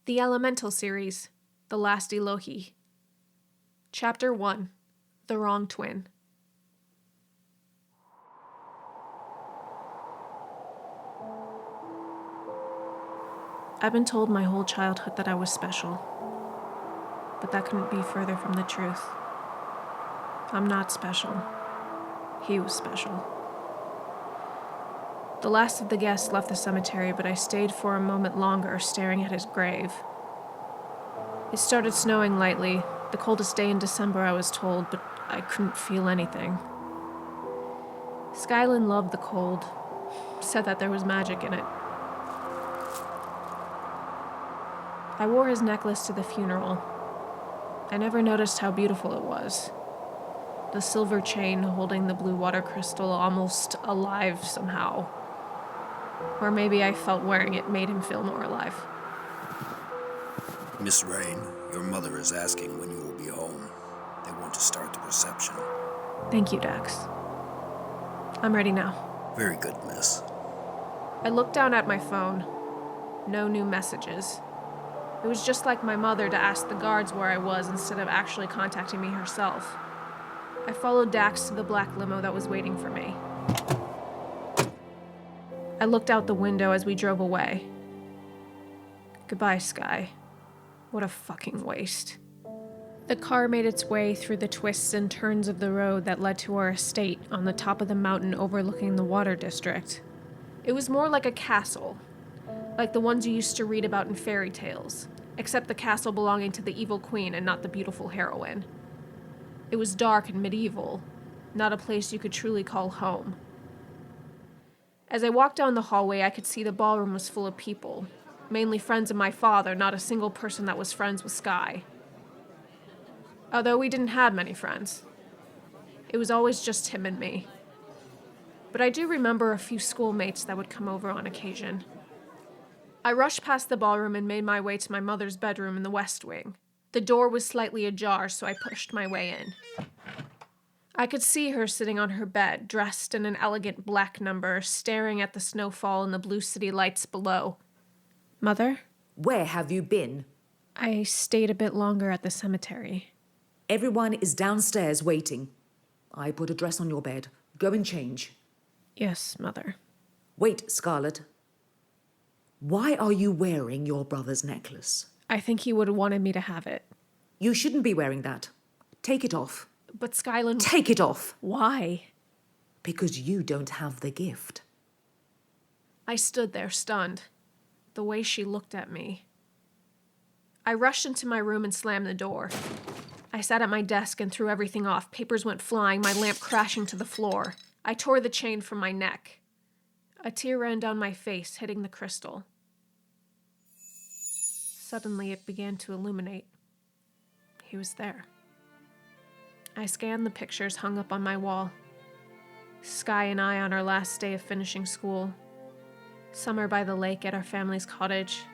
The Elemental Series, The Last Elohi. Chapter 1, The Wrong Twin. I've been told my whole childhood that I was special, but that couldn't be further from the truth. I'm not special. He was special. The last of the guests left the cemetery, but I stayed for a moment longer, staring at his grave. It started snowing lightly, the coldest day in December, I was told, but I couldn't feel anything. Skylen loved the cold, said that there was magic in it. I wore his necklace to the funeral. I never noticed how beautiful it was. The silver chain holding the blue water crystal almost alive somehow. Or maybe I felt wearing it made him feel more alive. Miss Rain, your mother is asking when you will be home. They want to start the reception. Thank you, Dax. I'm ready now. Very good, miss. I looked down at my phone. No new messages. It was just like my mother to ask the guards where I was instead of actually contacting me herself. I followed Dax to the black limo that was waiting for me. I looked out the window as we drove away. Goodbye, Sky. What a fucking waste. The car made its way through the twists and turns of the road that led to our estate on the top of the mountain overlooking the water district. It was more like a castle, like the ones you used to read about in fairy tales, except the castle belonging to the evil queen and not the beautiful heroine. It was dark and medieval, not a place you could truly call home. As I walked down the hallway, I could see the ballroom was full of people, mainly friends of my father, not a single person that was friends with Sky. Although we didn't have many friends. It was always just him and me. But I do remember a few schoolmates that would come over on occasion. I rushed past the ballroom and made my way to my mother's bedroom in the west wing. The door was slightly ajar, so I pushed my way in. I could see her sitting on her bed, dressed in an elegant black number, staring at the snowfall and the blue city lights below. Mother? Where have you been? I stayed a bit longer at the cemetery. Everyone is downstairs waiting. I put a dress on your bed. Go and change. Yes, Mother. Wait, Skarlet. Why are you wearing your brother's necklace? I think he would have wanted me to have it. You shouldn't be wearing that. Take it off. But Skylen... Take it off! Why? Because you don't have the gift. I stood there, stunned. The way she looked at me. I rushed into my room and slammed the door. I sat at my desk and threw everything off. Papers went flying, my lamp crashing to the floor. I tore the chain from my neck. A tear ran down my face, hitting the crystal. Suddenly, it began to illuminate. He was there. I scanned the pictures hung up on my wall. Sky and I on our last day of finishing school. Summer by the lake at our family's cottage.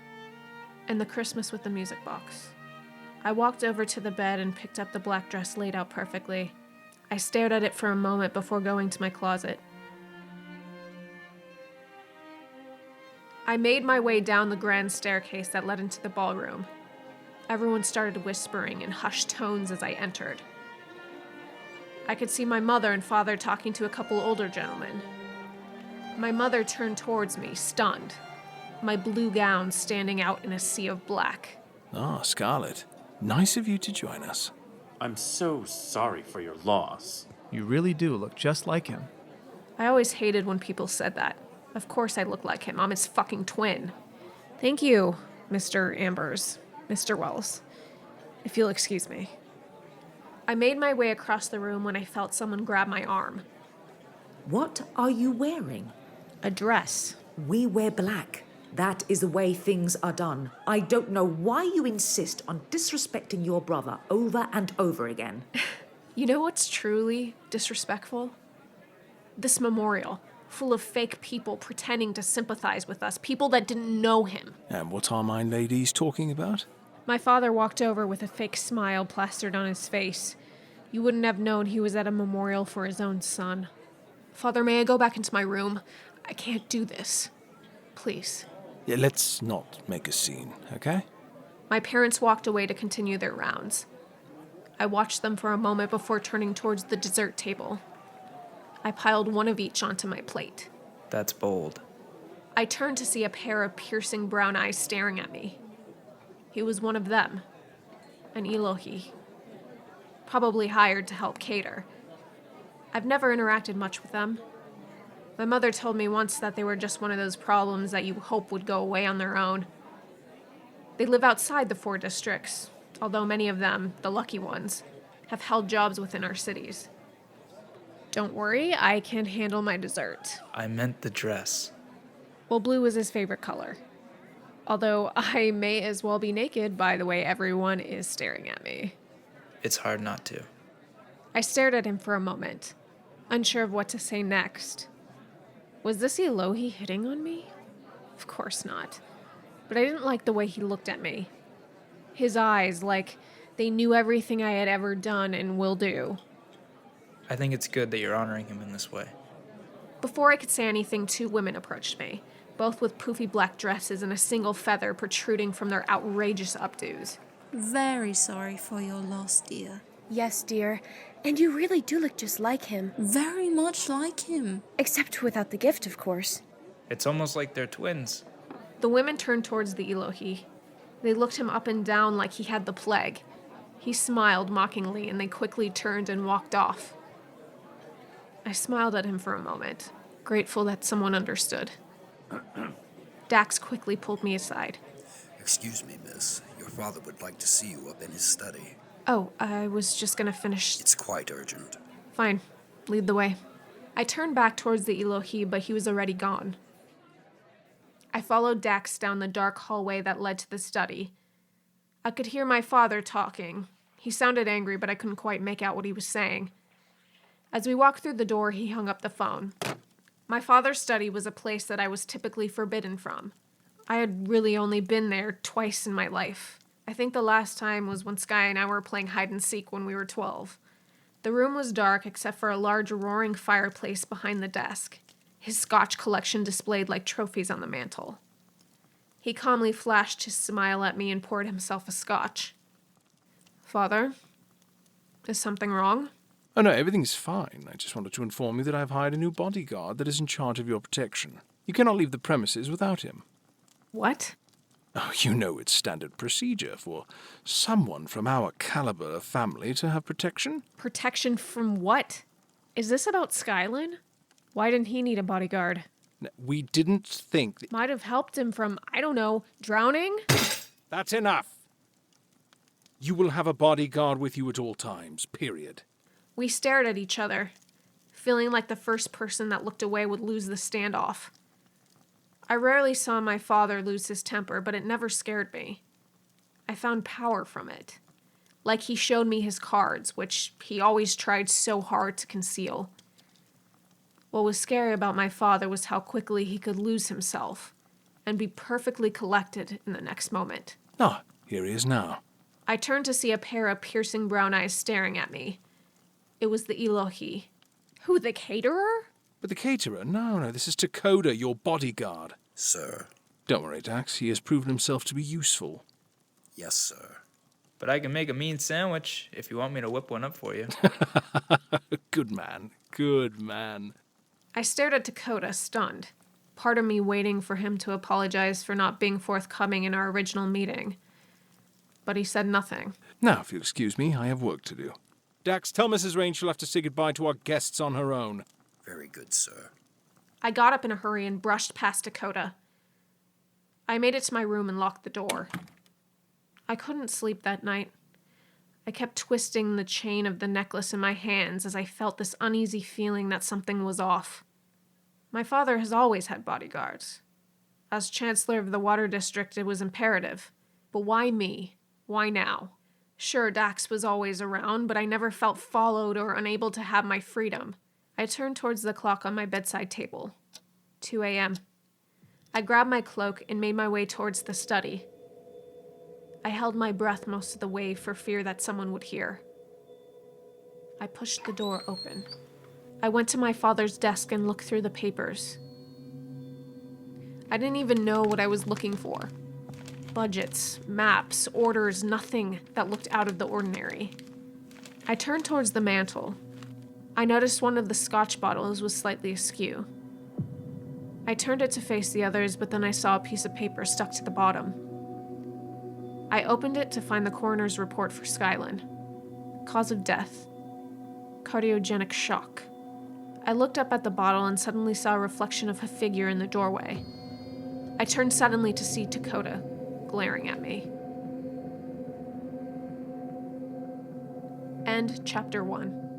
And the Christmas with the music box. I walked over to the bed and picked up the black dress laid out perfectly. I stared at it for a moment before going to my closet. I made my way down the grand staircase that led into the ballroom. Everyone started whispering in hushed tones as I entered. I could see my mother and father talking to a couple older gentlemen. My mother turned towards me, stunned, my blue gown standing out in a sea of black. Ah, Skarlet. Nice of you to join us. I'm so sorry for your loss. You really do look just like him. I always hated when people said that. Of course I look like him. I'm his fucking twin. Thank you, Mr. Ambers, Mr. Wells, if you'll excuse me. I made my way across the room when I felt someone grab my arm. What are you wearing? A dress. We wear black. That is the way things are done. I don't know why you insist on disrespecting your brother over and over again. You know what's truly disrespectful? This memorial, full of fake people pretending to sympathize with us, people that didn't know him. And what are my ladies talking about? My father walked over with a fake smile plastered on his face. You wouldn't have known he was at a memorial for his own son. Father, may I go back into my room? I can't do this. Please. Yeah, let's not make a scene, okay? My parents walked away to continue their rounds. I watched them for a moment before turning towards the dessert table. I piled one of each onto my plate. That's bold. I turned to see a pair of piercing brown eyes staring at me. He was one of them, an Elohi, probably hired to help cater. I've never interacted much with them. My mother told me once that they were just one of those problems that you hope would go away on their own. They live outside the 4 districts, although many of them, the lucky ones, have held jobs within our cities. Don't worry, I can handle my dessert. I meant the dress. Well, blue is his favorite color. Although I may as well be naked by the way everyone is staring at me. It's hard not to. I stared at him for a moment, unsure of what to say next. Was this Elohi hitting on me? Of course not. But I didn't like the way he looked at me. His eyes, like they knew everything I had ever done and will do. I think it's good that you're honoring him in this way. Before I could say anything, 2 women approached me, both with poofy black dresses and a single feather protruding from their outrageous updos. Very sorry for your loss, dear. Yes, dear. And you really do look just like him. Very much like him. Except without the gift, of course. It's almost like they're twins. The women turned towards the Elohi. They looked him up and down like he had the plague. He smiled mockingly, and they quickly turned and walked off. I smiled at him for a moment, grateful that someone understood. Dax quickly pulled me aside. Excuse me, miss. Your father would like to see you up in his study. Oh, I was just gonna finish. It's quite urgent. Fine. Lead the way. I turned back towards the Elohi, but he was already gone. I followed Dax down the dark hallway that led to the study. I could hear my father talking. He sounded angry, but I couldn't quite make out what he was saying. As we walked through the door, he hung up the phone. My father's study was a place that I was typically forbidden from. I had really only been there twice in my life. I think the last time was when Sky and I were playing hide and seek when we were 12. The room was dark except for a large roaring fireplace behind the desk, his scotch collection displayed like trophies on the mantel. He calmly flashed his smile at me and poured himself a scotch. Father, is something wrong? Oh, no, everything's fine. I just wanted to inform you that I've hired a new bodyguard that is in charge of your protection. You cannot leave the premises without him. What? Oh, you know it's standard procedure for someone from our caliber of family to have protection. Protection from what? Is this about Skylen? Why didn't he need a bodyguard? No, we didn't think that... Might have helped him from, I don't know, drowning? That's enough. You will have a bodyguard with you at all times, period. We stared at each other, feeling like the first person that looked away would lose the standoff. I rarely saw my father lose his temper, but it never scared me. I found power from it. Like he showed me his cards, which he always tried so hard to conceal. What was scary about my father was how quickly he could lose himself and be perfectly collected in the next moment. Ah, here he is now. I turned to see a pair of piercing brown eyes staring at me. It was the Elohi. Who, the caterer? But the caterer? No, this is Takoda, your bodyguard. Sir. Don't worry, Dax. He has proven himself to be useful. Yes, sir. But I can make a mean sandwich if you want me to whip one up for you. Good man. Good man. I stared at Dakota, stunned. Part of me waiting for him to apologize for not being forthcoming in our original meeting. But he said nothing. Now, if you'll excuse me, I have work to do. Dax, tell Mrs. Rain she'll have to say goodbye to our guests on her own. Very good, sir. I got up in a hurry and brushed past Dakota. I made it to my room and locked the door. I couldn't sleep that night. I kept twisting the chain of the necklace in my hands as I felt this uneasy feeling that something was off. My father has always had bodyguards. As Chancellor of the Water District, it was imperative. But why me? Why now? Sure, Dax was always around, but I never felt followed or unable to have my freedom. I turned towards the clock on my bedside table. 2 a.m. I grabbed my cloak and made my way towards the study. I held my breath most of the way for fear that someone would hear. I pushed the door open. I went to my father's desk and looked through the papers. I didn't even know what I was looking for. budgets, maps, orders, nothing that looked out of the ordinary. I turned towards the mantel. I noticed one of the scotch bottles was slightly askew. I turned it to face the others, but then I saw a piece of paper stuck to the bottom. I opened it to find the coroner's report for Skylen. Cause of death: cardiogenic shock. I looked up at the bottle and suddenly saw a reflection of a figure in the doorway. I turned suddenly to see Dakota, glaring at me. End chapter 1.